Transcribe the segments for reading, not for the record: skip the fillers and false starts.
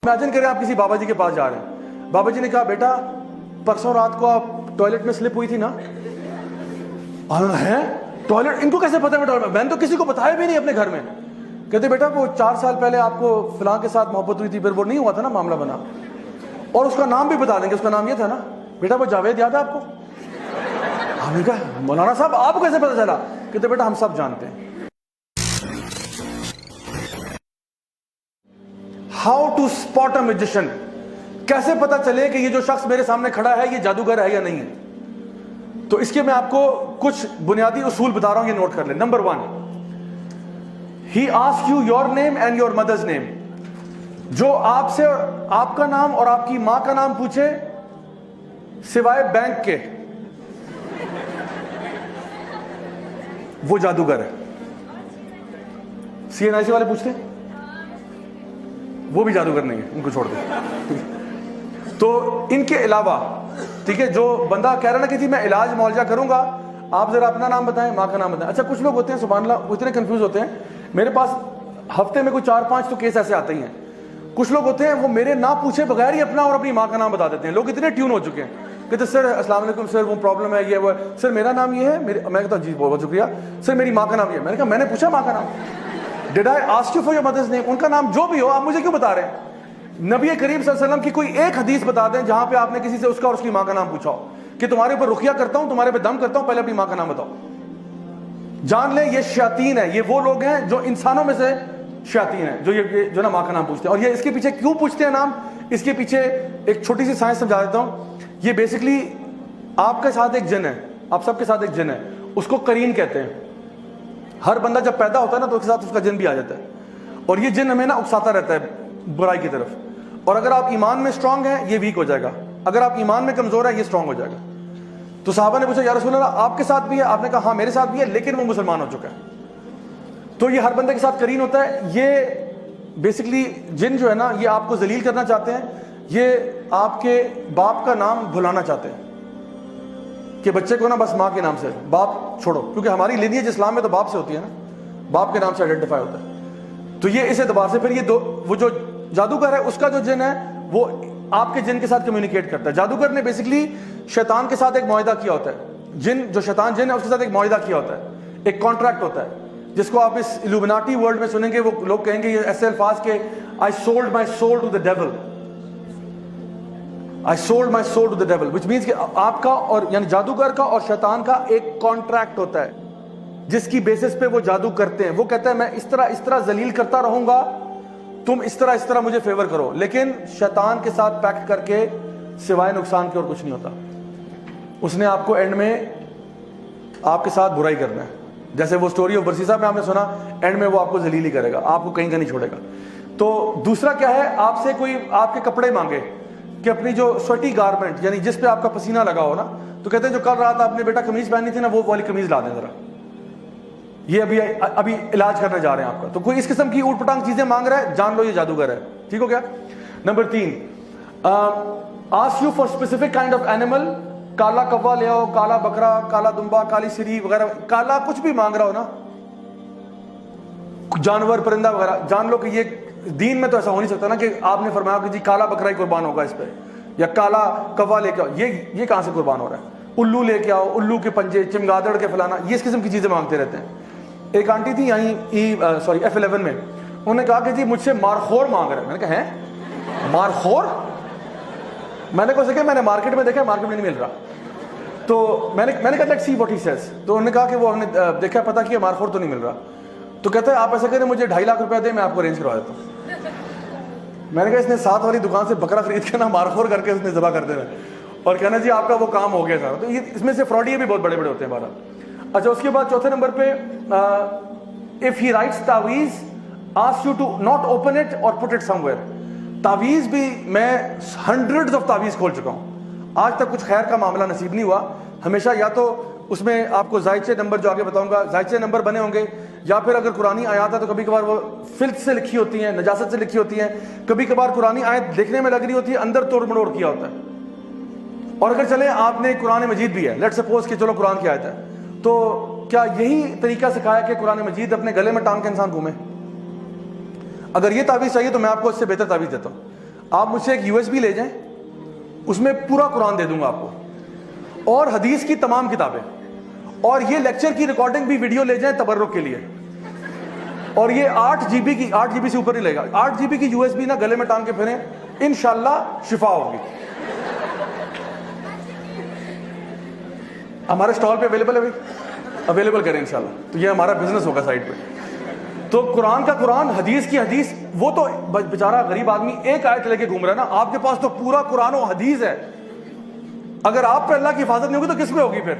Imagine کریں آپ کسی بابا جی کے پاس جا رہے ہیں, بابا جی نے کہا بیٹا پرسوں رات کو آپ ٹوائلٹ میں سلپ ہوئی تھی نا. ہے ٹوائلٹ, ان کو کیسے پتا ہے میں نے تو کسی کو بتایا بھی نہیں اپنے گھر میں. کہتے بیٹا وہ 4 سال پہلے آپ کو فلاں کے ساتھ محبت ہوئی تھی, پھر وہ نہیں ہوا تھا نا معاملہ بنا, اور اس کا نام بھی بتا دیں گے, اس کا نام یہ تھا نا بیٹا وہ جاوید یاد ہے آپ کو. ہم نے کہا مولانا صاحب آپ کو کیسے پتا چلا؟ کہتے بیٹا ہم سب جانتے ہیں. How to spot a magician, کیسے پتا چلے کہ یہ جو شخص میرے سامنے کھڑا ہے یہ جادوگر ہے یا نہیں ہے. تو اس کے میں آپ کو کچھ بنیادی اصول بتا رہا ہوں, یہ نوٹ کر لیں. Number 1, he asks you your name and your mother's name. جو آپ سے آپ کا نام اور آپ کی ماں کا نام پوچھے سوائے بینک کے, وہ جادوگر ہے. CNIC والے پوچھتے ہیں, وہ بھی جادوگر نہیں ہے, ان کو چھوڑ دیں. تو ان کے علاوہ ٹھیک ہے, جو بندہ کہہ رہا نا کہ جی میں علاج معالجہ کروں گا, آپ ذرا اپنا نام بتائیں, ماں کا نام بتائیں. اچھا کچھ لوگ ہوتے ہیں سبحان اللہ وہ اتنے کنفیوز ہوتے ہیں, میرے پاس ہفتے میں کوئی 4-5 تو کیس ایسے آتے ہی ہیں. کچھ لوگ ہوتے ہیں وہ میرے نہ پوچھے بغیر ہی اپنا اور اپنی ماں کا نام بتا دیتے ہیں. لوگ اتنے ٹیون ہو چکے ہیں, کہتے سر السلام علیکم سر وہ پرابلم ہے یہ وہ, سر میرا نام یہ ہے, میں کہتا ہوں جی بہت شکریہ سر میری ماں کا نام یہ ہے. میں نے کہا میں نے پوچھا ماں کا نام, dad I ask you for your mother's name, ان کا نام جو بھی ہو آپ مجھے کیوں بتا رہے ہیں؟ نبی کریم صلی اللہ علیہ وسلم کی کوئی ایک حدیث بتا دیں جہاں پہ آپ نے کسی سے اس کا اور اس کی ماں کا نام پوچھا ہو کہ تمہارے اوپر رقیہ کرتا ہوں, تمہارے پہ دم کرتا ہوں, پہلے اپنی ماں کا نام بتاؤ. جان لیں یہ شیاطین ہیں, یہ وہ لوگ ہیں جو انسانوں میں سے شیاطین ہیں جو یہ جو نا ماں کا نام پوچھتے ہیں. اور یہ اس کے پیچھے کیوں پوچھتے ہیں نام, اس کے پیچھے ایک چھوٹی سی سائنس سمجھا دیتا ہوں. یہ بیسکلی آپ کے ساتھ ایک جن ہے, آپ سب کے ساتھ ایک جن ہے, اس کو قرین کہتے ہیں. ہر بندہ جب پیدا ہوتا ہے نا تو اس کے ساتھ اس کا جن بھی آ جاتا ہے, اور یہ جن ہمیں نا اکساتا رہتا ہے برائی کی طرف. اور اگر آپ ایمان میں اسٹرانگ ہیں یہ ویک ہو جائے گا, اگر آپ ایمان میں کمزور ہیں یہ اسٹرانگ ہو جائے گا. تو صحابہ نے پوچھا یا رسول اللہ آپ کے ساتھ بھی ہے؟ آپ نے کہا ہاں میرے ساتھ بھی ہے, لیکن وہ مسلمان ہو چکا ہے. تو یہ ہر بندے کے ساتھ قرین ہوتا ہے. یہ بیسکلی جن جو ہے نا یہ آپ کو ذلیل کرنا چاہتے ہیں, یہ آپ کے باپ کا نام بھلانا چاہتے ہیں کہ بچے کو نا بس ماں کے نام سے, باپ چھوڑو, کیونکہ ہماری لینیج اسلام میں تو باپ سے ہوتی ہے نا, باپ کے نام سے آئیڈینٹیفائی ہوتا ہے. تو یہ اس اعتبار سے پھر یہ وہ جو جادوگر ہے اس کا جو جن ہے وہ آپ کے جن کے ساتھ کمیونیکیٹ کرتا ہے. جادوگر نے بیسکلی شیطان کے ساتھ ایک معاہدہ کیا ہوتا ہے. جن جو شیطان جن ہے اس کے ساتھ ایک معاہدہ کیا ہوتا ہے, ایک کانٹریکٹ ہوتا ہے, جس کو آپ اس الومناٹی ورلڈ میں سنیں گے. وہ لوگ کہیں گے یہ ایسے الفاظ کے I sold my soul to the devil, I sold my soul to the devil, which means کہ آپ کا اور یعنی جادوگر کا اور شیطان کا ایک کانٹریکٹ ہوتا ہے جس کی بیسس پہ وہ جادو کرتے ہیں. وہ کہتا ہے میں اس طرح ذلیل کرتا رہوں گا, تم اس طرح مجھے فیور کرو, لیکن شیطان کے ساتھ پیکٹ کر کے سوائے نقصان کے اور کچھ نہیں ہوتا. اس نے آپ کو اینڈ میں آپ کے ساتھ برائی کرنا ہے. جیسے وہ سٹوری آف برسیسا میں آپ نے سنا, اینڈ میں وہ آپ کو ذلیل ہی کرے گا, آپ کو کہیں کا نہیں چھوڑے گا. تو دوسرا کیا ہے, آپ سے کوئی آپ کے کپڑے مانگے کہ اپنی جو سویٹی گارمنٹ یعنی جس پہ آپ کا پسینہ لگا ہو نا, تو کہتے ہیں جو کل رات آپ نے بیٹا قمیض پہنی تھی نا وہ والی قمیض لا دیں ذرا, یہ ابھی علاج کرنے جا رہے ہیں آپ کا. تو کوئی اس قسم کی اوٹ پٹانگ چیزیں مانگ رہا ہے, جان لو یہ جادوگر ہے. ٹھیک ہو گیا. Number 3, ask you for specific kind of animal, کالا کوا لے آؤ, کالا بکرا, کالا دمبا, کالی سری وغیرہ, کالا کچھ بھی مانگ رہا ہو نا, جانور پرندہ وغیرہ, جان لو کہ یہ دین میں تو ایسا ہو نہیں سکتا نا کہ آپ نے فرمایا کہ جی کالا بکرا ہی قربان ہوگا اس پہ, یا کالا کوا لے کے آؤ. یہ کہاں سے قربان ہو رہا ہے؟ الو لے کے آؤ, الو کے پنجے, چمگادڑ کے فلانا, یہ اس قسم کی چیزیں مانگتے رہتے ہیں. ایک آنٹی تھی یہیں F11 میں, انہوں نے کہا کہ جی مجھ سے مارخور مانگ رہے ہیں. میں نے کہا ہیں مارخور؟ میں نے کہا سکے میں نے مارکیٹ میں دیکھا, مارکیٹ میں نہیں مل رہا. تو میں نے کہا let's see what he says. تو انہوں نے کہا کہ وہ ہم نے دیکھا پتا کیا مارخور تو نہیں مل رہا. تو کہتا ہے آپ ایسا کریں مجھے 2.5 لاکھ روپے دیں, میں آپ کو ارینج کروا دیتا ہوں. میں نے کہا اس نے 7 والی دکان سے بکرا خرید کے نا مارخور کر کے اس نے ذبح کر دینا اور کہنا جی آپ کا وہ کام ہو گیا سارا. تو یہ اس میں سے فراڈیے بھی بہت بڑے بڑے ہوتے ہیں بارہ. اچھا اس کے بعد چوتھے نمبر پہ, if he writes تعویذ asks you to not open it or put it somewhere. تعویذ بھی میں ہنڈریڈز آف تعویذ کھول چکا ہوں, آج تک کچھ خیر کا معاملہ نصیب نہیں ہوا. ہمیشہ یا تو اس میں آپ کو زائچے نمبر جو آگے بتاؤں گا زائچے نمبر بنے ہوں گے, یا پھر اگر قرآنی آیات ہے تو کبھی کبھار وہ فلت سے لکھی ہوتی ہیں, نجاست سے لکھی ہوتی ہیں. کبھی کبھار قرآنی آیت دیکھنے میں لگ رہی ہوتی ہے, اندر توڑ مڑوڑ کیا ہوتا ہے. اور اگر چلیں آپ نے قرآن مجید بھی ہے, لیٹ سپوز کہ چلو قرآن کی آیت ہے, تو کیا یہی طریقہ سکھایا کہ قرآن مجید اپنے گلے میں ٹانگ کے انسان گھومے؟ اگر یہ تعویذ چاہیے تو میں آپ کو اس سے بہتر تعویذ دیتا ہوں. آپ مجھ سے ایک USB لے جائیں, اس میں پورا قرآن دے دوں گا آپ کو, اور حدیث کی تمام کتابیں, اور یہ لیکچر کی ریکارڈنگ بھی ویڈیو لے جائیں تبرک کے لیے, اور یہ 8 GB کی, 8 GB سے اوپر نہیں لے گا, 8 GB کی USB نا گلے میں ٹانگ کے پھریں, انشاءاللہ شفا ہوگی. ہمارے اسٹال پہ اویلیبل ہے بھائی, اویلیبل کریں انشاءاللہ, تو یہ ہمارا بزنس ہوگا سائٹ پہ. تو قرآن کا قرآن, حدیث کی حدیث. وہ تو بیچارہ غریب آدمی ایک آیت لے کے گھوم رہا ہے نا, آپ کے پاس تو پورا قرآن و حدیث ہے. اگر آپ پہ اللہ کی حفاظت نہیں ہوگی تو کس پہ ہوگی پھر؟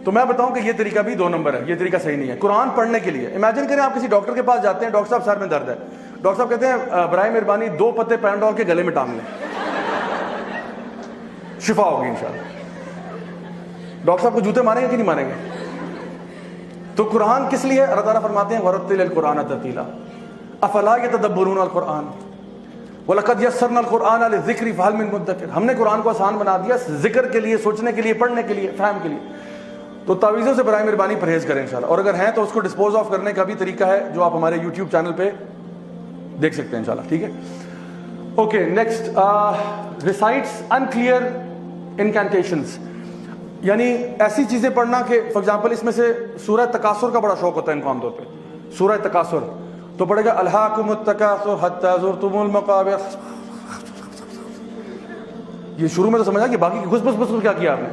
تو میں بتاؤں کہ یہ طریقہ بھی 2 نمبر ہے, یہ طریقہ صحیح نہیں ہے. قرآن پڑھنے کے لیے امیجن کریں آپ کسی ڈاکٹر کے پاس جاتے ہیں, ڈاکٹر صاحب سر میں درد ہے, ڈاکٹر صاحب کہتے ہیں برائے مہربانی 2 پتے پینڈول کے گلے میں ٹانگ لیں, شفا ہوگی انشاءاللہ. ڈاکٹر صاحب کو جوتے ماریں گے کہ نہیں ماریں گے؟ تو قرآن کس لیے؟ اللہ تعالیٰ فرماتے ہیں وَرَتِّلِ الْقُرْآنَ تَرْتِيلًا أَفَلَا يَتَدَبَّرُونَ الْقُرْآنَ وَلَقَدْ يَسَّرْنَا الْقُرْآنَ لِلذِّكْرِ فَهَلْ مِن مُدَّكِرٍ. ہم نے قرآن کو آسان بنا دیا ذکر کے لیے, سوچنے کے لیے, پڑھنے کے لیے, فہم کے لیے. تو تعویذوں سے برائے مہربانی پرہیز کریں انشاءاللہ, اور اگر ہیں تو اس کو ڈسپوز آف کرنے کا بھی طریقہ ہے جو آپ ہمارے YouTube چینل پہ دیکھ سکتے ہیں انشاءاللہ, ٹھیک ہے. اوکے, نیکسٹ, ریسائٹس انکلیئر انکینٹیشنز, یعنی ایسی چیزیں پڑھنا کہ فار ایگزامپل اس میں سے سورہ تکاثر کا بڑا شوق ہوتا ہے ان کو عام طور پہ. سورہ تکاثر تو پڑھے گا الہاکم التکاثر حتی زرتم المقابر. یہ شروع میں تو سمجھا کہ باقی گھس بس کیا کیا آپ نے,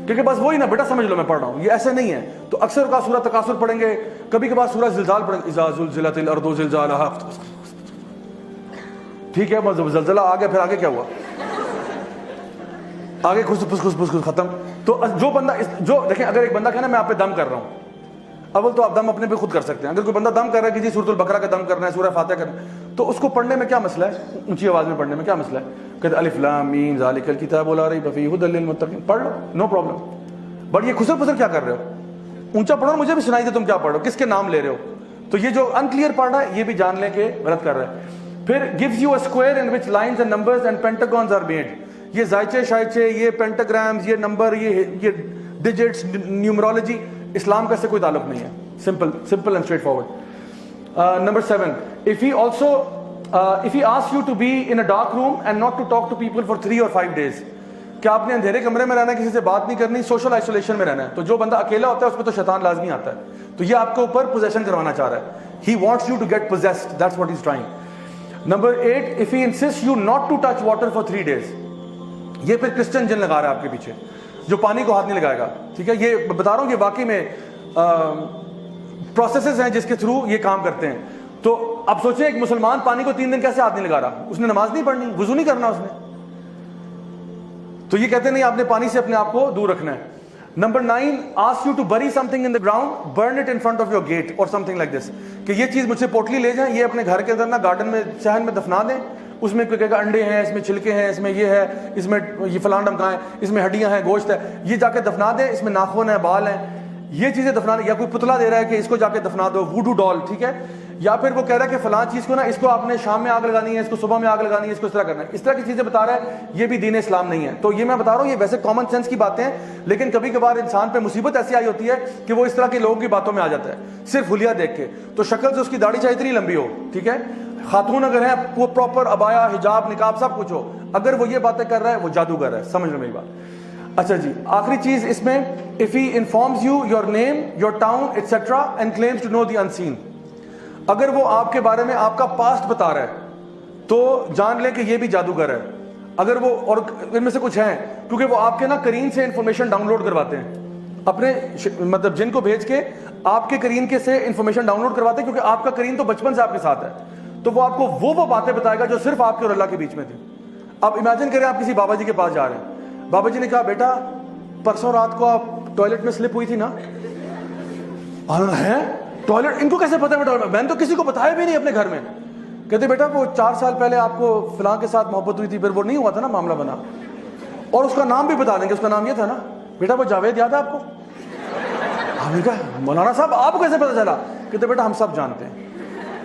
کیونکہ بس وہی نا بیٹا سمجھ لو میں پڑھ رہا ہوں, یہ ایسے نہیں ہے. تو اکثر کا سورہ تکاثر پڑھیں گے, کبھی کبھار سورہ زلزال پڑھیں گے, اذا زلزلت الارض زلزالہا. ٹھیک ہے, بس زلزلہ آ گیا, پھر آگے کیا ہوا, آگے گھس ختم. تو جو بندہ جو دیکھیں, اگر ایک بندہ کہنا میں آپ پہ دم کر رہا ہوں, اول تو آپ دم اپنے پہ خود کر سکتے ہیں. اگر کوئی بندہ دم کر رہا ہے کہ جی سورۃ البقرہ کا دم کرنا ہے, سورہ فاتحہ کرنا ہے, تو اس کو پڑھنے میں کیا مسئلہ ہے, اونچی آواز میں پڑھنے میں کیا مسئلہ ہے؟ کہتے الف لام میم ذالک الکتاب لا ریب فیہ ھدی للمتقین, پڑھ لو, نو پرابلم. بٹ یہ خسر پسر کیا کر رہے ہو, اونچا پڑھو, مجھے بھی سنائی دے تم کیا پڑھ رہے ہو, کس کے نام لے رہے ہو. تو یہ جو انکلیئر پڑھ رہا ہے یہ بھی جان لیں کہ غلط کر رہا ہے. پھر gives you a square in which lines and numbers and pentagons are made. یہ زائچے شائچے, یہ پینٹاگرامز, یہ نمبر, یہ ڈیجٹس, نیومرولوجی, اسلام کا اس سے کوئی تعلق نہیں ہے. simple and straightforward. Number 7, if he asks you to be in a dark room and not to talk to people for 3 or 5 days, کہ آپ نے اندھیرے کمرے میں رہنا ہے, کسی سے بات نہیں کرنی, سوشل آئسولیشن میں رہنا ہے. تو جو بندہ اکیلا ہوتا ہے اس پہ تو شیطان لازمی آتا ہے. تو یہ آپ کے اوپر پوزیشن کروانا چاہ رہا ہے. He wants you to get possessed, that's what he's trying. Number 8, if he insists you not to touch water for 3 days, یہ پھر کرسچن جن لگا رہا ہے آپ کے پیچھے, جو پانی کو ہاتھ نہیں لگائے گا. ٹھیک ہے, یہ بتا رہا ہوں کہ واقعی میں پروسیسز ہیں جس کے تھرو یہ کام کرتے ہیں. تو اب سوچیں ایک مسلمان پانی کو 3 دن کیسے ہاتھ نہیں لگا رہا, اس نے نماز نہیں پڑھنی, وضو نہیں کرنا اس نے. تو یہ کہتے نہیں آپ نے پانی سے اپنے آپ کو دور رکھنا ہے. Number 9, ask you to bury something in the ground, burn it in front of your gate or something like this. کہ یہ چیز مجھ سے پوٹلی لے جائیں, یہ اپنے گھر کے اندر نا گارڈن میں صحن میں دفنا دیں. اس میں کوئی کہے گا انڈے ہیں, اس میں چھلکے ہیں, اس میں یہ ہے, اس میں یہ فلاں ڈمکا ہے, اس میں ہڈیاں ہیں, گوشت ہے, یہ جا کے دفنا دیں. اس میں ناخن ہے, بال ہیں, یہ چیزیں دفنا دیں. یا کوئی پتلا دے رہا ہے کہ اس کو جا کے دفنا دو, ووڈو ڈال, ٹھیک ہے. یا پھر وہ کہہ رہا ہے کہ فلاں چیز کو نا اس کو آپ نے شام میں آگ لگانی ہے, اس کو صبح میں آگ لگانی ہے, اس کو اس طرح کرنا ہے. اس طرح کی چیزیں بتا رہا ہے, یہ بھی دین اسلام نہیں ہے. تو یہ میں بتا رہا ہوں یہ ویسے کامن سینس کی باتیں ہیں, لیکن کبھی کبھار انسان پہ مصیبت ایسی آئی ہوتی ہے کہ وہ اس طرح کے لوگوں کی باتوں میں آ جاتا ہے صرف حلیہ دیکھ کے. تو شکل سے اس کی داڑھی چاہے اتنی لمبی ہو, ٹھیک ہے, خاتون اگر ہیں وہ پراپر ابایا, حجاب, نقاب سب کچھ ہو, اگر وہ یہ باتیں کر رہا ہے وہ جادوگر ہے. سمجھ لو میری بات. اچھا جی, آخری چیز اس میں, if he informs you your name, your town, etc. and claims to know the unseen. اگر وہ آپ کے بارے میں آپ کا پاسٹ بتا رہا ہے تو جان لیں کہ یہ بھی جادوگر ہے. اگر وہ, اور ان میں سے کچھ ہیں کیونکہ وہ آپ کے نا کرین سے انفارمیشن ڈاؤن لوڈ کرواتے ہیں, اپنے مطلب جن کو بھیج کے آپ کے کرین کے سے انفارمیشن ڈاؤن لوڈ کرواتے ہیں, کیونکہ آپ کا کرین تو بچپن سے آپ کے ساتھ ہے. تو وہ آپ کو وہ باتیں بتائے گا جو صرف آپ کے اور اللہ کے بیچ میں تھی. اب امیجن کریں آپ کسی بابا جی کے پاس جا رہے ہیں, بابا جی نے کہا بیٹا پرسوں رات کو آپ ٹوائلٹ میں سلپ ہوئی تھی نا. ہے ٹوائلٹ, ان کو کیسے پتا ہے؟ میں نے تو کسی کو بتایا بھی نہیں اپنے گھر میں. کہتے بیٹا وہ 4 سال پہلے آپ کو فلاں کے ساتھ محبت ہوئی تھی, پھر وہ نہیں ہوا تھا نا, معاملہ بنا. اور اس کا نام بھی بتا دیں گے, اس کا نام یہ تھا نا بیٹا وہ جاوید یاد ہے آپ کو. ہم نے کہا مولانا صاحب آپ کو کیسے پتا چلا؟ کہتے بیٹا ہم سب جانتے ہیں.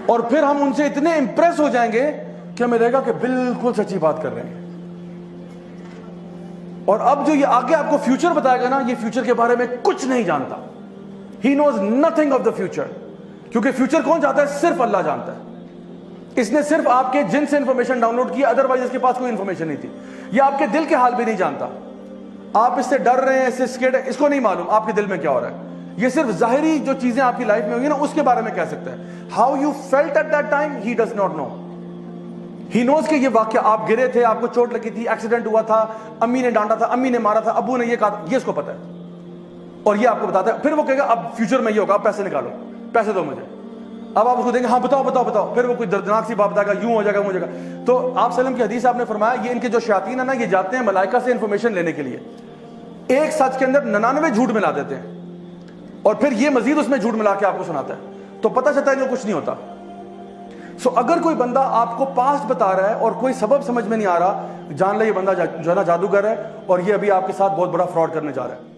اور پھر ہم ان سے اتنے امپریس ہو جائیں گے کہ ہمیں لگے گا کہ بالکل سچی بات کر رہے ہیں. اور اب جو یہ آگے آپ کو فیوچر بتائے گا نا, یہ فیوچر کے بارے میں کچھ نہیں جانتا. He knows nothing of the future. کیونکہ فیوچر کون جانتا ہے؟ صرف اللہ جانتا ہے. اس نے صرف آپ کے جن سے انفارمیشن ڈاؤن لوڈ کی, ادروائز اس کے پاس کوئی انفارمیشن نہیں تھی. یہ آپ کے دل کے حال بھی نہیں جانتا. آپ اس سے ڈر رہے ہیں, اس سے اسکیئرڈ ہیں, اس کو نہیں معلوم آپ کے دل میں کیا ہو رہا ہے. یہ صرف ظاہری جو چیزیں آپ کی لائف میں ہوئی نا اس کے بارے میں کہہ سکتا ہے. How you felt at that time he does not know. He knows کہ یہ واقعہ آپ گرے تھے, آپ کو چوٹ لگی تھی, ایکسیڈنٹ ہوا تھا, امی نے ڈانٹا تھا, امی نے مارا تھا, ابو نے یہ کہا, یہ اس کو پتا ہے اور یہ آپ کو بتاتا ہے. پھر وہ کہے گا اب فیوچر میں یہ ہوگا, اب پیسے نکالو, پیسے دو مجھے. اب آپ اس کو دیں گے, ہاں بتاؤ بتاؤ بتاؤ, پھر وہ کوئی دردناک سی بات بتائے گا, یوں ہو جائے گا, وہ ہو جائے گا. تو آپ وسلم کی حدیث آپ نے فرمایا یہ ان کے جو شیاطین ہیں نا, یہ جاتے ہیں ملائکہ سے انفارمیشن لینے کے لیے, ایک سچ کے اندر 99 جھوٹ ملا دیتے ہیں اور پھر یہ مزید اس میں جھوٹ ملا کے آپ کو سناتا ہے, تو پتہ چلتا ہے کہ کچھ نہیں ہوتا. سو اگر کوئی بندہ آپ کو پاسٹ بتا رہا ہے اور کوئی سبب سمجھ میں نہیں آ رہا, جان لے یہ بندہ جو ہے نا جادوگر ہے, اور یہ ابھی آپ کے ساتھ بہت بڑا فراڈ کرنے جا رہا ہے.